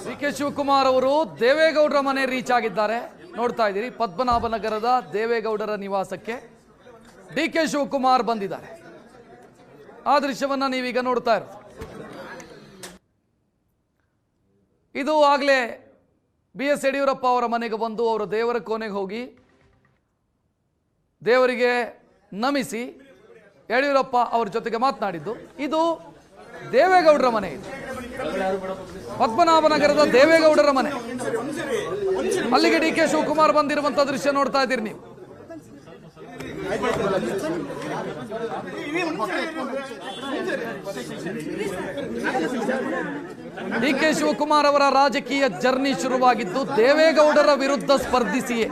ಡಿ.ಕೆ. ಶಿವಕುಮಾರ್ ಅವರು ದೇವೇಗೌಡರ ಮನೆ ರೀಚ್ ಆಗಿದ್ದಾರೆ. ನೋಡ್ತಾ ಇದ್ದೀರಿ, ಪದ್ಮನಾಭನಗರದ ದೇವೇಗೌಡರ ನಿವಾಸಕ್ಕೆ ಡಿ.ಕೆ. ಶಿವಕುಮಾರ್ ಬಂದಿದ್ದಾರೆ. ಆ ದೃಶ್ಯವನ್ನ ನೀವೀಗ ನೋಡ್ತಾ ಇರೋದು. ಇದು ಆಗಲೇ ಬಿ.ಎಸ್. ಯಡಿಯೂರಪ್ಪ ಅವರ ಮನೆಗೆ ಬಂದು ಅವರ ದೇವರ ಕೋಣೆಗೆ ಹೋಗಿ ದೇವರಿಗೆ ನಮಿಸಿ ಯಡಿಯೂರಪ್ಪ ಅವರ ಜೊತೆಗೆ ಮಾತನಾಡಿದ್ದು. ಇದು ದೇವೇಗೌಡರ ಮನೆ, ಇದು ಪದ್ಮನಾಭನಗರದ ದೇವೇಗೌಡರ ಮನೆ. ಅಲ್ಲಿಗೆ ಡಿ.ಕೆ. ಶಿವಕುಮಾರ್ ಬಂದಿರುವಂತಹ ದೃಶ್ಯ ನೋಡ್ತಾ ಇದ್ದೀರಿ ನೀವು. ಡಿ.ಕೆ. ಶಿವಕುಮಾರ್ ಅವರ ರಾಜಕೀಯ ಜರ್ನಿ ಶುರುವಾಗಿದ್ದು ದೇವೇಗೌಡರ ವಿರುದ್ಧ ಸ್ಪರ್ಧಿಸಿಯೇ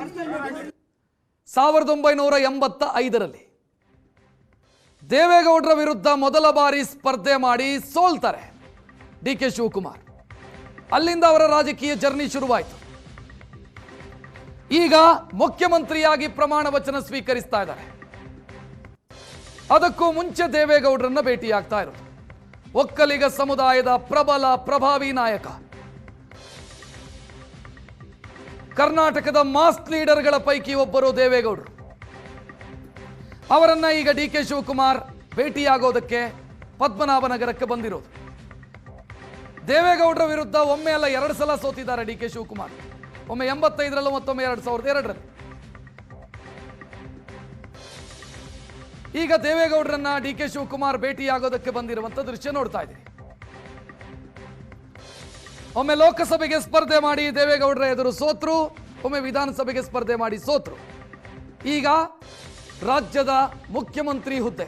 1985ರಲ್ಲಿ ದೇವೇಗೌಡರ ವಿರುದ್ಧ ಮೊದಲ ಬಾರಿ ಸ್ಪರ್ಧೆ ಮಾಡಿ ಸೋಲ್ತಾರೆ ಡಿ.ಕೆ. ಶಿವಕುಮಾರ್. ಅಲ್ಲಿಂದ ಅವರ ರಾಜಕೀಯ ಜರ್ನಿ ಶುರುವಾಯಿತು. ಈಗ ಮುಖ್ಯಮಂತ್ರಿಯಾಗಿ ಪ್ರಮಾಣ ವಚನ ಸ್ವೀಕರಿಸ್ತಾ ಇದ್ದಾರೆ. ಅದಕ್ಕೂ ಮುಂಚೆ ದೇವೇಗೌಡರನ್ನ ಭೇಟಿಯಾಗ್ತಾ ಇರೋದು. ಒಕ್ಕಲಿಗ ಸಮುದಾಯದ ಪ್ರಬಲ ಪ್ರಭಾವಿ ನಾಯಕ, ಕರ್ನಾಟಕದ ಮಾಸ್ ಲೀಡರ್ಗಳ ಪೈಕಿ ಒಬ್ಬರು ದೇವೇಗೌಡರು. ಅವರನ್ನ ಈಗ ಡಿ.ಕೆ. ಶಿವಕುಮಾರ್ ಭೇಟಿಯಾಗೋದಕ್ಕೆ ಪದ್ಮನಾಭನಗರಕ್ಕೆ ಬಂದಿರೋದು. ದೇವೇಗೌಡರ ವಿರುದ್ಧ ಒಮ್ಮೆ ಅಲ್ಲ 2 ಸಲ ಸೋತಿದ್ದಾರೆ ಡಿ.ಕೆ. ಶಿವಕುಮಾರ್. ಒಮ್ಮೆ 85ರಲ್ಲೂ ಮತ್ತೊಮ್ಮೆ 2002ರಲ್ಲಿ. ಈಗ ದೇವೇಗೌಡರನ್ನ ಡಿ.ಕೆ. ಶಿವಕುಮಾರ್ ಭೇಟಿಯಾಗೋದಕ್ಕೆ ಬಂದಿರುವಂತ ದೃಶ್ಯ ನೋಡ್ತಾ ಇದ್ದೀರಿ. ಒಮ್ಮೆ ಲೋಕಸಭೆಗೆ ಸ್ಪರ್ಧೆ ಮಾಡಿ ದೇವೇಗೌಡರ ಎದುರು ಸೋತ್ರು, ಒಮ್ಮೆ ವಿಧಾನಸಭೆಗೆ ಸ್ಪರ್ಧೆ ಮಾಡಿ ಸೋತ್ರು. ಈಗ ರಾಜ್ಯದ ಮುಖ್ಯಮಂತ್ರಿ ಹುದ್ದೆ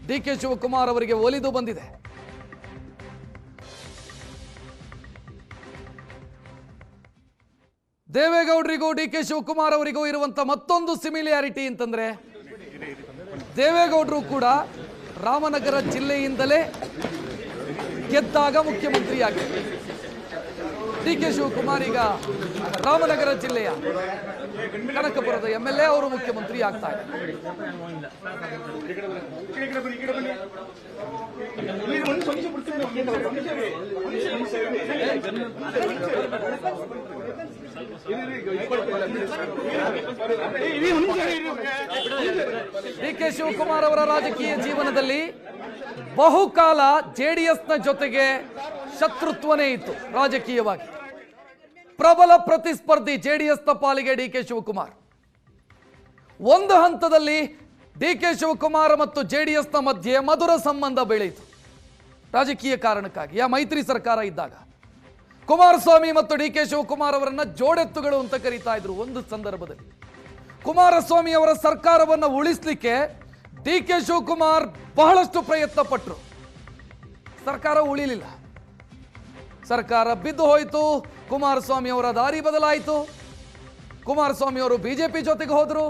ಡಿ.ಕೆ. ಶಿವಕುಮಾರ್ ಅವರಿಗೆ ಒಲಿದು ಬಂದಿದೆ. ದೇವೇಗೌಡರಿಗೂ ಡಿ.ಕೆ. ಶಿವಕುಮಾರ್ ಅವರಿಗೂ ಇರುವಂತ ಮತ್ತೊಂದು ಸಿಮಿಲಿಯಾರಿಟಿ ಅಂತಂದ್ರೆ, ದೇವೇಗೌಡರು ಕೂಡ ರಾಮನಗರ ಜಿಲ್ಲೆಯಿಂದಲೇ ಗೆದ್ದಾಗ ಮುಖ್ಯಮಂತ್ರಿಯಾಗಿದ್ದಾರೆ. ಡಿ.ಕೆ. ಶಿವಕುಮಾರ್ ಈಗ ರಾಮನಗರ ಜಿಲ್ಲೆಯ ಕನಕಪುರದ MLA, ಅವರು ಮುಖ್ಯಮಂತ್ರಿ ಆಗ್ತಾ ಇದ್ದಾರೆ. ಡಿ.ಕೆ. ಶಿವಕುಮಾರ್ ಅವರ ರಾಜಕೀಯ ಜೀವನದಲ್ಲಿ ಬಹುಕಾಲ ಜೆಡಿಎಸ್ನ ಜೊತೆಗೆ ಶತ್ರುತ್ವನೇ ಇತ್ತು. ರಾಜಕೀಯವಾಗಿ ಪ್ರಬಲ ಪ್ರತಿಸ್ಪರ್ಧಿ ಜೆಡಿಎಸ್ನ ಪಾಲಿಗೆ ಡಿ.ಕೆ. ಶಿವಕುಮಾರ್. ಒಂದು ಹಂತದಲ್ಲಿ ಡಿ.ಕೆ. ಶಿವಕುಮಾರ್ ಮತ್ತು ಜೆಡಿಎಸ್ನ ಮಧ್ಯೆ ಮಧುರ ಸಂಬಂಧ ಬೆಳೆಯಿತು. ರಾಜಕೀಯ ಕಾರಣಕ್ಕಾಗಿ ಆ ಮೈತ್ರಿ ಸರ್ಕಾರ ಇದ್ದಾಗ ಕುಮಾರಸ್ವಾಮಿ ಮತ್ತು ಡಿ.ಕೆ. ಶಿವಕುಮಾರ್ ಅವರನ್ನ ಜೋಡೆತ್ತುಗಳು ಅಂತ ಕರೀತಾ ಇದ್ರು. ಒಂದು ಸಂದರ್ಭದಲ್ಲಿ ಕುಮಾರಸ್ವಾಮಿ ಅವರ ಸರ್ಕಾರವನ್ನು ಉಳಿಸಲಿಕ್ಕೆ ಡಿ.ಕೆ. ಶಿವಕುಮಾರ್ ಬಹಳಷ್ಟು ಪ್ರಯತ್ನ ಪಟ್ಟರು. ಸರ್ಕಾರ ಉಳಿಲಿಲ್ಲ, ಸರ್ಕಾರ ಬಿದ್ದು ಹೋಯಿತು. ಕುಮಾರಸ್ವಾಮಿ ಅವರ ದಾರಿ ಬದಲಾಯಿತು. ಕುಮಾರಸ್ವಾಮಿ ಅವರು ಬಿಜೆಪಿ ಜೊತೆಗೆ ಹೋದರು.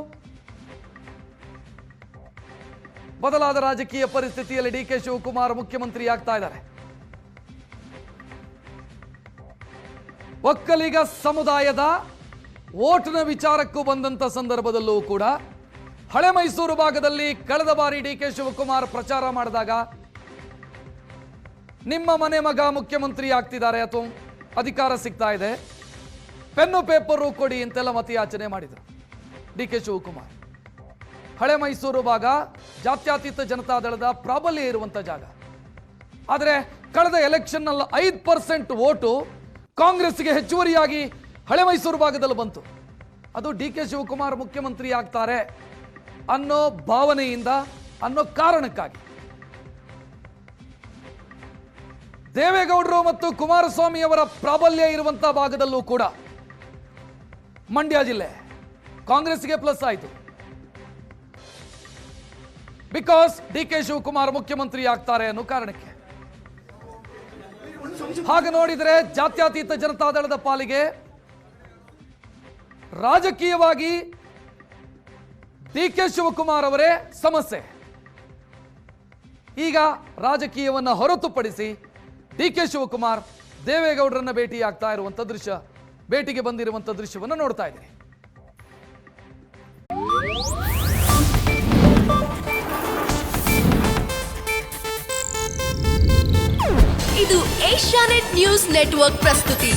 ಬದಲಾದ ರಾಜಕೀಯ ಪರಿಸ್ಥಿತಿಯಲ್ಲಿ ಡಿ.ಕೆ. ಶಿವಕುಮಾರ್ ಮುಖ್ಯಮಂತ್ರಿ ಆಗ್ತಾ ಇದ್ದಾರೆ. ಒಕ್ಕಲಿಗ ಸಮುದಾಯದ ಓಟ್ನ ವಿಚಾರಕ್ಕೂ ಬಂದಂತ ಸಂದರ್ಭದಲ್ಲೂ ಕೂಡ ಹಳೆ ಮೈಸೂರು ಭಾಗದಲ್ಲಿ ಕಳೆದ ಬಾರಿ ಡಿ.ಕೆ. ಶಿವಕುಮಾರ್ ಪ್ರಚಾರ ಮಾಡಿದಾಗ ನಿಮ್ಮ ಮನೆ ಮಗ ಮುಖ್ಯಮಂತ್ರಿ ಆಗ್ತಿದ್ದಾರೆ ಅಥವಾ ಅಧಿಕಾರ ಸಿಗ್ತಾ ಇದೆ, ಪೆನ್ನು ಪೇಪರು ಕೊಡಿ ಅಂತೆಲ್ಲ ಮತಯಾಚನೆ ಮಾಡಿದರು ಡಿ.ಕೆ. ಶಿವಕುಮಾರ್. ಹಳೆ ಮೈಸೂರು ಭಾಗ ಜಾತ್ಯತೀತ ಜನತಾದಳದ ಪ್ರಾಬಲ್ಯ ಇರುವಂತ ಜಾಗ. ಆದರೆ ಕಳೆದ ಎಲೆಕ್ಷನ್ನಲ್ಲಿ 5% ಓಟು ಕಾಂಗ್ರೆಸ್ಗೆ ಹೆಚ್ಚುವರಿಯಾಗಿ ಹಳೆ ಮೈಸೂರು ಭಾಗದಲ್ಲಿ ಬಂತು. ಅದು ಡಿ.ಕೆ. ಶಿವಕುಮಾರ್ ಮುಖ್ಯಮಂತ್ರಿ ಆಗ್ತಾರೆ ಅನ್ನೋ ಭಾವನೆಯಿಂದ, ಅನ್ನೋ ಕಾರಣಕ್ಕಾಗಿ. ದೇವೇಗೌಡರು ಮತ್ತು ಕುಮಾರಸ್ವಾಮಿ ಅವರ ಪ್ರಾಬಲ್ಯ ಇರುವಂತಹ ಭಾಗದಲ್ಲೂ ಕೂಡ ಮಂಡ್ಯ ಜಿಲ್ಲೆ ಕಾಂಗ್ರೆಸ್ಗೆ ಪ್ಲಸ್ ಆಯಿತು. ಬಿಕಾಸ್ ಡಿ.ಕೆ. ಶಿವಕುಮಾರ್ ಮುಖ್ಯಮಂತ್ರಿ ಆಗ್ತಾರೆ ಅನ್ನೋ ಕಾರಣಕ್ಕೆ. ಹಾಗೆ ನೋಡಿದರೆ ಜಾತ್ಯತೀತ ಜನತಾದಳದ ಪಾಲಿಗೆ ರಾಜಕೀಯವಾಗಿ ಡಿ.ಕೆ. ಶಿವಕುಮಾರ್ ಅವರೇ ಸಮಸ್ಯೆ. ಈಗ ರಾಜಕೀಯವನ್ನು ಹೊರತುಪಡಿಸಿ ಡಿ ಕೆ ಶಿವಕುಮಾರ್ ದೇವೇಗೌಡರನ್ನ ಭೇಟಿಯಾಗ್ತಾ ಇರುವಂಥ ದೃಶ್ಯ, ಭೇಟಿಗೆ ಬಂದಿರುವಂಥ ದೃಶ್ಯವನ್ನು ನೋಡ್ತಾ ಇದ್ದೀರಿ. ಇದು ಏಷ್ಯಾನೆಟ್ ನ್ಯೂಸ್ ನೆಟ್ವರ್ಕ್ ಪ್ರಸ್ತುತಿ.